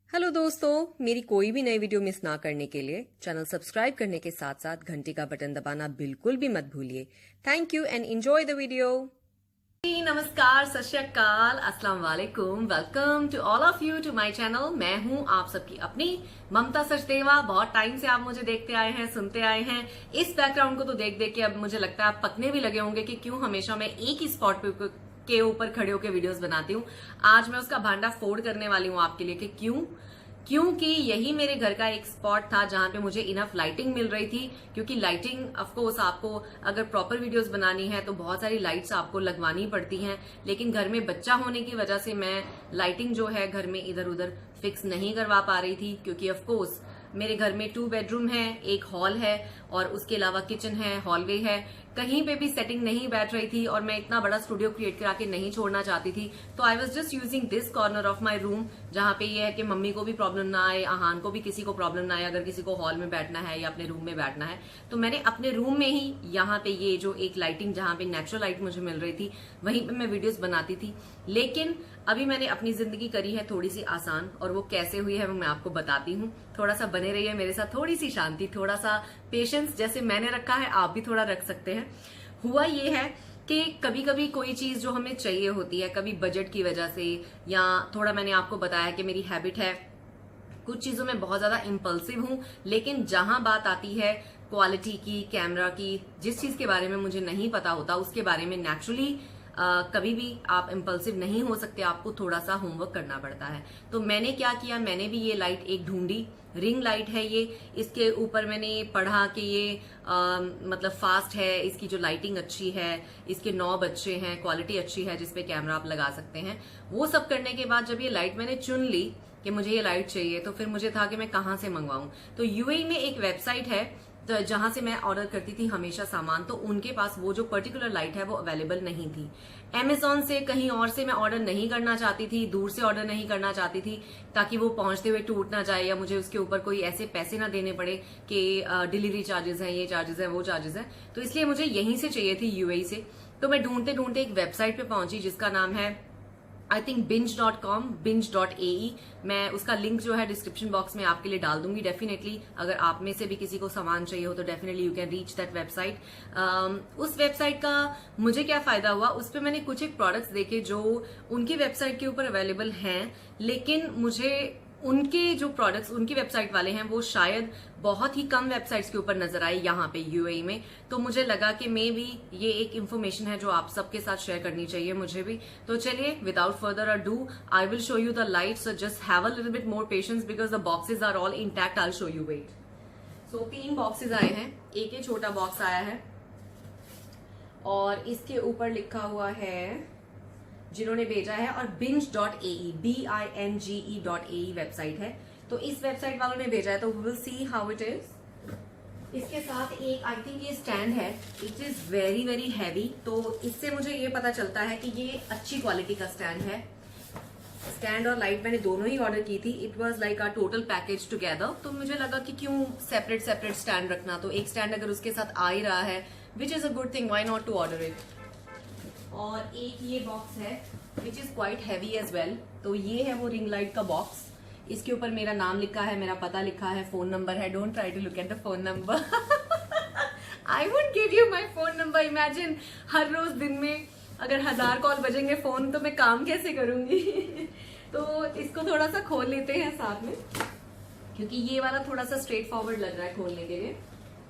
Hello दोस्तों, मेरी कोई भी नई वीडियो मिस ना करने के लिए चैनल सब्सक्राइब करने के साथ साथ घंटी का बटन दबाना बिल्कुल भी मत भूलिए। Thank you and enjoy the video. नमस्कार, सत श्री अकाल, अस्सलाम वालेकुम, welcome to all of you to my channel. मैं हूं आप सबकी अपनी ममता सचदेवा। बहुत टाइम से आप मुझे देखते आए हैं, सुनते आए हैं। इस बैकग्राउंड को तो देख देख के अब मुझे लगता है आप पकने भी लगे होंगे कि क्यों हमेशा मैं एक ही स्पॉट पे के ऊपर खड़े होकर वीडियोस बनाती हूँ। आज मैं उसका भांडा फोड़ करने वाली हूँ आपके लिए कि क्योंकि यही मेरे घर का एक स्पॉट था जहां पे मुझे इनफ लाइटिंग मिल रही थी। क्योंकि लाइटिंग ऑफ कोर्स आपको अगर प्रॉपर वीडियोस बनानी है तो बहुत सारी लाइट्स आपको लगवानी पड़ती हैं, लेकिन घर में बच्चा होने की वजह से मैं लाइटिंग जो है घर में इधर उधर फिक्स नहीं करवा पा रही थी। क्योंकि ऑफ कोर्स मेरे घर में 2 बेडरूम है, एक हॉल है और उसके अलावा किचन है, हॉलवे है। कहीं पे भी सेटिंग नहीं बैठ रही थी और मैं इतना बड़ा स्टूडियो क्रिएट करा के नहीं छोड़ना चाहती थी। तो I was just using this corner of my room, जहां पे ये है कि मम्मी को भी प्रॉब्लम ना आए, आहान को भी किसी को प्रॉब्लम ना आए अगर किसी को हॉल में बैठना है या अपने रूम में बैठना है। तो मैंने अपने रूम में ही यहाँ पे ये जो एक लाइटिंग, जहां पे नेचुरल लाइट मुझे मिल रही थी, वहीं पे मैं वीडियोस बनाती थी। लेकिन अभी मैंने अपनी जिंदगी करी है थोड़ी सी आसान, और वो कैसे हुई है वो मैं आपको बताती हूँ। थोड़ा सा बने रहिए मेरे साथ, थोड़ी सी शांति, थोड़ा सा पेशेंस। जैसे मैंने रखा है आप भी थोड़ा रख सकते हैं। हुआ ये है कि कभी कभी कोई चीज जो हमें चाहिए होती है, कभी बजट की वजह से, या थोड़ा मैंने आपको बताया कि मेरी हैबिट है कुछ चीजों में बहुत ज्यादा इम्पल्सिव हूं, लेकिन जहां बात आती है क्वालिटी की, कैमरा की, जिस चीज के बारे में मुझे नहीं पता होता उसके बारे में नेचुरली कभी भी आप इम्पल्सिव नहीं हो सकते, आपको थोड़ा सा होमवर्क करना पड़ता है। तो मैंने क्या किया, मैंने भी ये लाइट एक ढूंढी, रिंग लाइट है ये। इसके ऊपर मैंने पढ़ा कि ये मतलब फास्ट है, इसकी जो लाइटिंग अच्छी है, इसके नॉब अच्छे हैं, क्वालिटी अच्छी है जिसपे कैमरा आप लगा सकते हैं। वो सब करने के बाद जब ये लाइट मैंने चुन ली कि मुझे ये लाइट चाहिए, तो फिर मुझे था कि मैं कहाँ से मंगवाऊं। तो यूएई में एक वेबसाइट है तो जहां से मैं ऑर्डर करती थी हमेशा सामान, तो उनके पास वो जो पर्टिकुलर लाइट है वो अवेलेबल नहीं थी। अमेजोन से, कहीं और से मैं ऑर्डर नहीं करना चाहती थी, दूर से ऑर्डर नहीं करना चाहती थी, ताकि वो पहुंचते हुए टूट ना जाए या मुझे उसके ऊपर कोई ऐसे पैसे ना देने पड़े कि डिलीवरी चार्जेस हैं, ये चार्जेस हैं, वो चार्जेस हैं। तो इसलिए मुझे यहीं से चाहिए थी, यूएई से। तो मैं ढूंढते ढूंढते एक वेबसाइट पे पहुंची जिसका नाम है आई थिंक binge.com, binge.ae। मैं उसका लिंक जो है डिस्क्रिप्शन बॉक्स में आपके लिए डाल दूंगी। डेफिनेटली अगर आप में से भी किसी को सामान चाहिए हो तो definitely you can reach that website. उस वेबसाइट का मुझे क्या फायदा हुआ, उस पर मैंने कुछ एक प्रोडक्ट्स देखे जो उनकी वेबसाइट के ऊपर अवेलेबल हैं, लेकिन मुझे उनके जो प्रोडक्ट्स उनकी वेबसाइट वाले हैं वो शायद बहुत ही कम वेबसाइट्स के ऊपर नजर आए यहाँ पे यूएई में। तो मुझे लगा कि मे बी ये एक इन्फॉर्मेशन है जो आप सबके साथ शेयर करनी चाहिए मुझे भी। तो चलिए without further ado I will show you the light, so just have a little bit more patience because the boxes are all intact. I will show you, wait. So 3 boxes आए हैं, एक ही छोटा बॉक्स आया है और इसके ऊपर लिखा हुआ है जिन्होंने भेजा है, और binge.ae, binge.ae वेबसाइट है। तो इस वेबसाइट वालों ने भेजा है, तो we will see how it is. इसके साथ एक आई थिंक ये स्टैंड है, it is very very heavy. तो इससे मुझे ये पता चलता है कि ये अच्छी क्वालिटी का स्टैंड है। स्टैंड और लाइट मैंने दोनों ही ऑर्डर की थी, it was like a total package together. तो मुझे लगा कि क्यों सेपरेट सेपरेट स्टैंड रखना, तो एक स्टैंड अगर उसके साथ आ ही रहा है, which is a good thing, why not to order it. और एक ये बॉक्स है which is quite heavy as well. तो ये है वो रिंग लाइट का बॉक्स, इसके ऊपर मेरा नाम लिखा है, मेरा पता लिखा है, फोन नंबर है। Don't try to look at the phone number, I would give you my phone number. Imagine हर रोज दिन में अगर 1000 कॉल बजेंगे फोन, तो मैं काम कैसे करूंगी। तो इसको थोड़ा सा खोल लेते हैं साथ में, क्योंकि ये वाला थोड़ा सा स्ट्रेट फॉरवर्ड लग रहा है खोलने के लिए।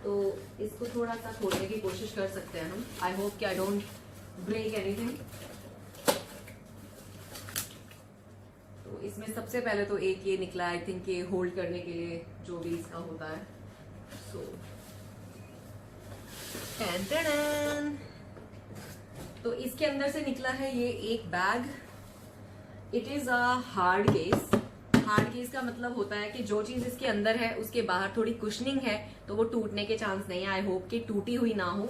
तो इसको थोड़ा सा खोलने की कोशिश कर सकते हैं हम। आई होप कि आई डोंट ब्रेक एनीथिंग। तो इसमें सबसे पहले तो एक ये निकला, आई थिंक ये होल्ड करने के लिए जो भी इसका होता है। सो तो इसके अंदर से निकला है ये एक bag. It is a hard case. Hard case का मतलब होता है कि जो चीज इसके अंदर है उसके बाहर थोड़ी कुशनिंग है, तो वो टूटने के चांस नहीं है। आई होप कि टूटी हुई ना हो।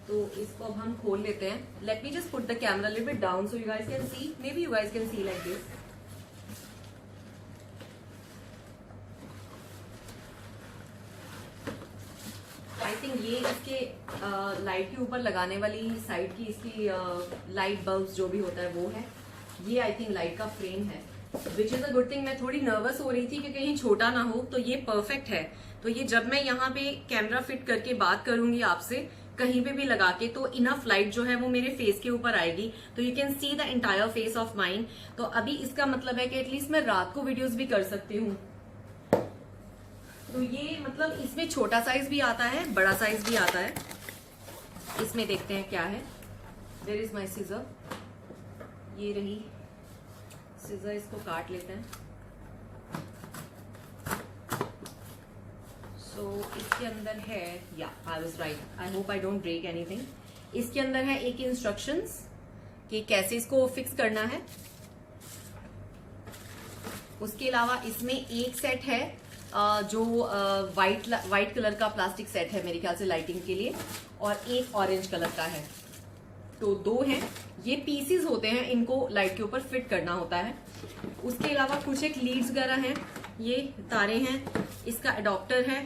तो इसको अब हम खोल लेते हैं। Let me just put the camera little bit down so you guys can see, may be you guys can see like this. I think ये इसके लाइट के ऊपर लगाने वाली साइड की इसकी लाइट बल्ब जो भी होता है वो है। ये आई थिंक लाइट का फ्रेम है। Which is a good thing. मैं थोड़ी नर्वस हो रही थी कि कहीं छोटा ना हो, तो ये परफेक्ट है। तो ये जब मैं यहाँ पे कैमरा फिट करके बात करूंगी आपसे कहीं पे भी लगा के, तो इनफ लाइट जो है वो मेरे फेस के ऊपर आएगी, तो you can see the entire face of mine. तो अभी इसका मतलब है कि एटलीस्ट मैं रात को वीडियोस भी कर सकती हूँ। तो ये मतलब इसमें छोटा साइज भी आता है, बड़ा साइज भी आता है। इसमें देखते हैं क्या है। देयर इज माई सीजर, ये रही सीजर, इसको काट लेते हैं। सो इसके अंदर है, yeah I was right, I hope I don't break anything. इसके अंदर है एक इंस्ट्रक्शंस कि कैसे इसको फिक्स करना है। उसके अलावा इसमें एक सेट है जो वाइट कलर का प्लास्टिक सेट है मेरे ख्याल से लाइटिंग के लिए, और एक ऑरेंज कलर का है। तो दो हैं, ये पीसीज होते हैं, इनको लाइट के ऊपर फिट करना होता है। उसके अलावा कुछ एक लीड्स वगैरह हैं, ये तारे हैं, इसका अडॉप्टर है,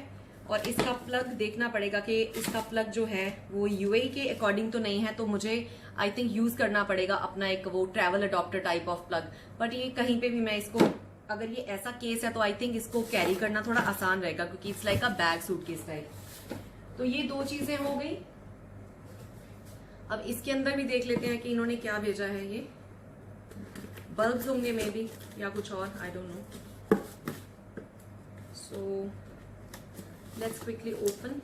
और इसका प्लग देखना पड़ेगा कि इसका प्लग जो है वो यूएई के अकॉर्डिंग तो नहीं है, तो मुझे आई थिंक यूज करना पड़ेगा अपना एक वो travel adopter type of plug. But ये कहीं पे भी मैं इसको, अगर ये ऐसा केस है तो आई थिंक इसको कैरी करना थोड़ा आसान रहेगा, क्योंकि it's like a bag suitcase type. तो ये दो चीजें हो गई। अब इसके अंदर भी देख लेते हैं कि इन्होंने क्या भेजा है। ये बल्ब्स होंगे मे बी, या कुछ और, I don't know. So let's quickly open.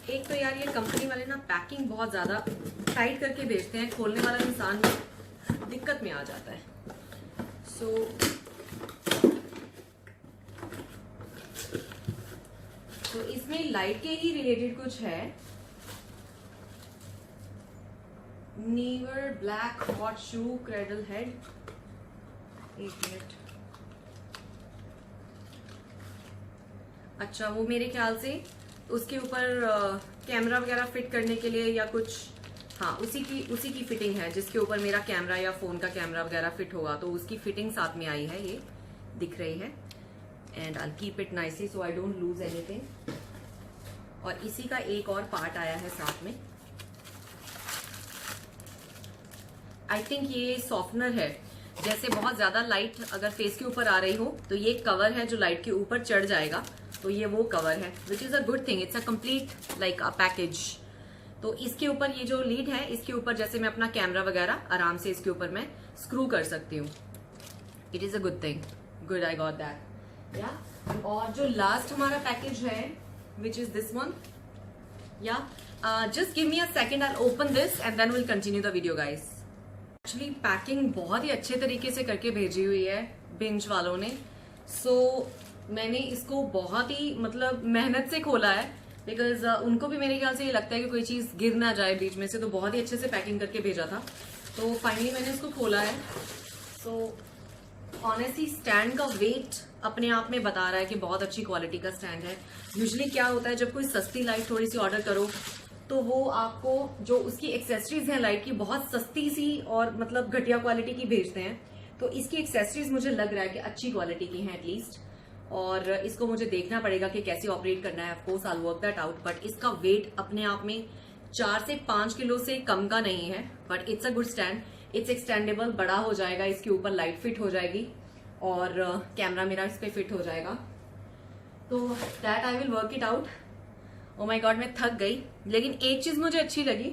एक तो यार ये कंपनी वाले ना पैकिंग बहुत ज्यादा टाइट करके भेजते हैं, खोलने वाला इंसान दिक्कत में आ जाता है। तो इसमें लाइट के ही रिलेटेड कुछ है। नीवर ब्लैक हॉट शू क्रेडल हेड, एक मिनट। अच्छा, वो मेरे ख्याल से उसके ऊपर कैमरा वगैरह फिट करने के लिए या कुछ, हाँ उसी की फिटिंग है जिसके ऊपर मेरा कैमरा या फोन का कैमरा वगैरह फिट होगा, तो उसकी फिटिंग साथ में आई है, ये दिख रही है। And I keep it nicely so I don't lose anything. और इसी का एक और पार्ट आया है साथ में। आई थिंक ये सॉफ्टनर है, जैसे बहुत ज्यादा लाइट अगर फेस के ऊपर आ रही हो तो ये कवर है जो लाइट के ऊपर चढ़ जाएगा, तो ये वो कवर है, which is a good thing. It's a complete like a package. तो इसके ऊपर ये जो लीड है, इसके ऊपर जैसे मैं अपना कैमरा वगैरह आराम से इसके ऊपर मैं स्क्रू कर सकती हूँ। It is a good thing, good I got that. Yeah और जो लास्ट हमारा पैकेज है, which is this one. Yeah just give me a second, I open this and then will continue the video guys. Actually packing बहुत ही अच्छे तरीके से करके भेजी हुई है बिंज वालों ने। सो मैंने इसको बहुत ही मतलब मेहनत से खोला है, बिकॉज उनको भी मेरे ख्याल से ये लगता है कि कोई चीज गिर ना जाए बीच में से, तो बहुत ही अच्छे से पैकिंग करके भेजा था। तो फाइनली मैंने इसको खोला है। सो ऑनेस्टली स्टैंड का वेट अपने आप में बता रहा है कि बहुत अच्छी क्वालिटी का स्टैंड है। यूजुअली क्या होता है, जब कोई सस्ती लाइट थोड़ी सी ऑर्डर करो तो वो आपको जो उसकी एक्सेसरीज हैं लाइट की बहुत सस्ती सी और मतलब घटिया क्वालिटी की भेजते हैं। तो इसकी एक्सेसरीज मुझे लग रहा है कि अच्छी क्वालिटी की हैं एटलीस्ट, और इसको मुझे देखना पड़ेगा कि कैसे ऑपरेट करना है। Of course I will work that out. But इसका वेट अपने आप में 4 से 5 किलो से कम का नहीं है, but it's a good stand. It's extendable, बड़ा हो जाएगा, इसके ऊपर लाइट फिट हो जाएगी और कैमरा मेरा इस पे फिट हो जाएगा। तो that I will work it out. Oh my God, मैं थक गई, लेकिन एक चीज मुझे अच्छी लगी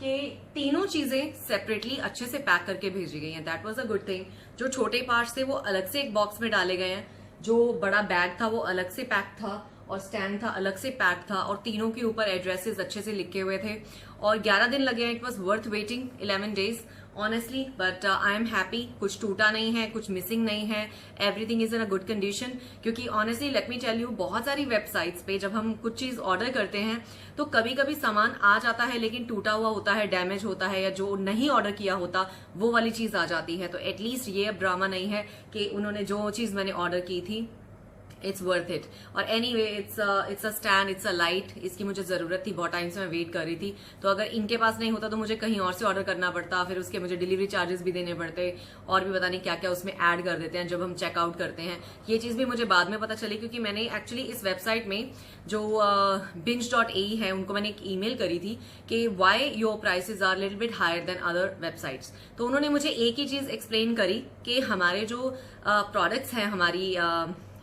कि तीनों चीजें सेपरेटली अच्छे से पैक करके भेजी गई हैं। That was a good thing. जो छोटे पार्ट्स थे वो अलग से एक बॉक्स में डाले गए हैं, जो बड़ा बैग था वो अलग से पैक था, और स्टैंड था अलग से पैक था, और तीनों के ऊपर एड्रेसेस अच्छे से लिखे हुए थे। और 11 दिन लगे हैं। It was worth waiting 11 days honestly, but I am happy. कुछ टूटा नहीं है, कुछ मिसिंग नहीं है, everything is in a good condition. क्योंकि honestly let me tell you, बहुत सारी वेबसाइट्स पे जब हम कुछ चीज ऑर्डर करते हैं तो कभी कभी सामान आ जाता है लेकिन टूटा हुआ होता है, डैमेज होता है, या जो नहीं ऑर्डर किया होता वो वाली चीज आ जाती है। तो एटलीस्ट ये अब ड्रामा नहीं है कि उन्होंने जो चीज मैंने ऑर्डर की थी इट्स वर्थ इट। और any way it's a stand, it's a light, इसकी मुझे जरूरत थी, बहुत टाइम से मैं वेट कर रही थी। तो अगर इनके पास नहीं होता तो मुझे कहीं और से ऑर्डर करना पड़ता, फिर उसके मुझे डिलीवरी चार्जेस भी देने पड़ते, और भी पता नहीं क्या क्या उसमें ऐड कर देते हैं जब हम चेकआउट करते हैं। ये चीज भी मुझे बाद में पता चली, क्योंकि मैंने एक्चुअली इस वेबसाइट में जो binge.ae है उनको मैंने एक ईमेल करी थी कि why your prices are little bit higher than other websites. तो उन्होंने मुझे एक ही चीज एक्सप्लेन करी कि हमारे जो प्रोडक्ट्स हैं हमारी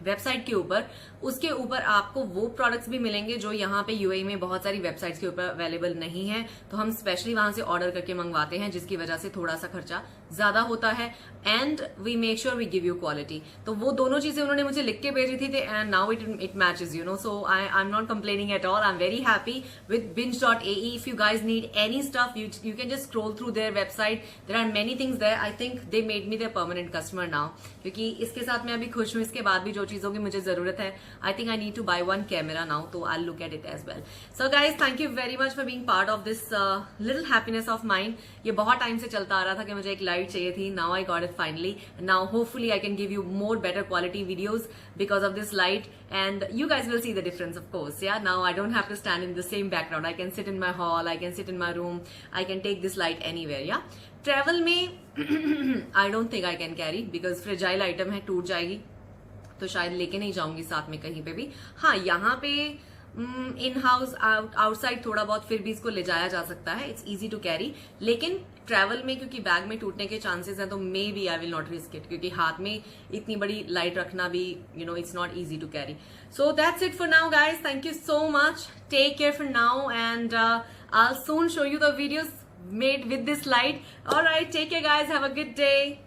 वेबसाइट के ऊपर, उसके ऊपर आपको वो प्रोडक्ट्स भी मिलेंगे जो यहाँ पे यूएई में बहुत सारी वेबसाइट्स के ऊपर अवेलेबल नहीं है। तो हम स्पेशली वहां से ऑर्डर करके मंगवाते हैं, जिसकी वजह से थोड़ा सा खर्चा ज्यादा होता है, and we make sure we give you quality. तो वो दोनों चीजें उन्होंने मुझे लिख के भेजी थी, and now it matches, you know. So I am not complaining at all, I am very happy with binge.ae. If you guys need any stuff, you can just scroll through their website. There are many things there. I think they made me their permanent customer now, क्योंकि इसके साथ मैं अभी खुश हूँ। इसके बाद भी जो चीजों की मुझे जरूरत है, I think I need to buy one camera now, so I'll look at it as well. So guys, thank you very much for being part of this little happiness of mine. ये बहुत time से चलता आ रहा था कि मुझे एक light चाहिए थी. Now I got it finally. Now hopefully I can give you more better quality videos because of this light, and you guys will see the difference, of course. Yeah, now I don't have to stand in the same background. I can sit in my hall, I can sit in my room, I can take this light anywhere. Yeah, travel में I don't think I can carry because fragile item है, टूट जाएगी, तो शायद लेके नहीं जाऊंगी साथ में कहीं पे भी. हाँ, यहाँ पे इन हाउस आउटसाइड थोड़ा बहुत फिर भी इसको ले जाया जा सकता है, इट्स इजी टू कैरी. लेकिन ट्रैवल में क्योंकि बैग में टूटने के चांसेस हैं, तो maybe I will not risk it, क्योंकि हाथ में इतनी बड़ी लाइट रखना भी, you know, it's not easy to carry. So that's it for now guys. Thank you so much. Take care for now, and I will soon show you the videos made with this light. All right, take care guys, have a good day.